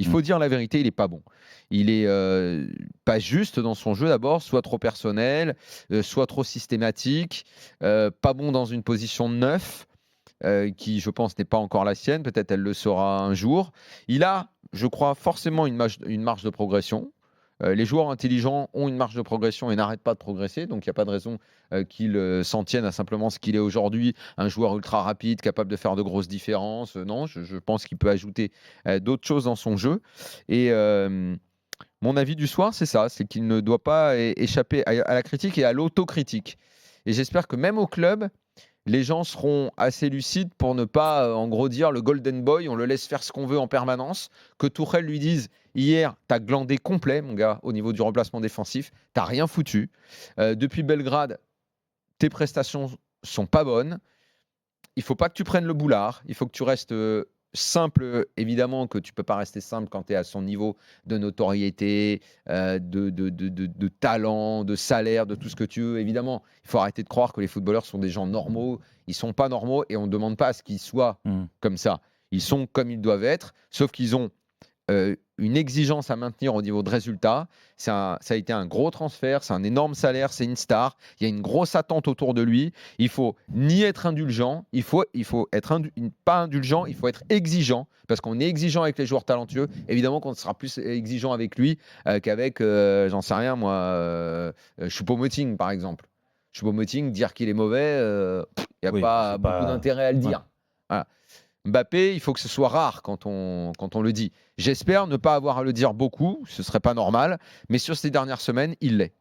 faut dire la vérité, il est pas bon. Il est pas juste dans son jeu d'abord, soit trop personnel, soit trop systématique, pas bon dans une position de neuf, qui je pense n'est pas encore la sienne, peut-être elle le sera un jour. Il a, je crois, forcément une marge de progression. Les joueurs intelligents ont une marge de progression et n'arrêtent pas de progresser, donc il n'y a pas de raison qu'il s'en tienne à simplement ce qu'il est aujourd'hui, un joueur ultra rapide, capable de faire de grosses différences. Non, je pense qu'il peut ajouter d'autres choses dans son jeu. Et mon avis du soir, c'est ça, c'est qu'il ne doit pas échapper à la critique et à l'autocritique. Et j'espère que même au club, les gens seront assez lucides pour ne pas, en gros, dire le Golden Boy, on le laisse faire ce qu'on veut en permanence. Que Tourelle lui dise hier, t'as glandé complet, mon gars, au niveau du remplacement défensif, t'as rien foutu. Depuis Belgrade, tes prestations sont pas bonnes. Il faut pas que tu prennes le boulard. Il faut que tu restes simple. Évidemment que tu peux pas rester simple quand tu es à son niveau de notoriété, de talent, de salaire, de tout ce que tu veux. Évidemment, il faut arrêter de croire que les footballeurs sont des gens normaux. Ils sont pas normaux et on ne demande pas à ce qu'ils soient comme ça. Ils sont comme ils doivent être, sauf qu'ils ont une exigence à maintenir au niveau de résultats. Ça a été un gros transfert, c'est un énorme salaire, c'est une star. Il y a une grosse attente autour de lui. Il faut ni être indulgent, il faut être pas indulgent, il faut être exigeant parce qu'on est exigeant avec les joueurs talentueux. Évidemment qu'on sera plus exigeant avec lui qu'avec, j'en sais rien moi, Choupo-Moting par exemple. Choupo-Moting, dire qu'il est mauvais, il n'y a Oui, pas c'est beaucoup pas. d'intérêt à le Ouais. dire. Voilà. Mbappé, il faut que ce soit rare quand on le dit. J'espère ne pas avoir à le dire beaucoup, ce serait pas normal, mais sur ces dernières semaines, il l'est.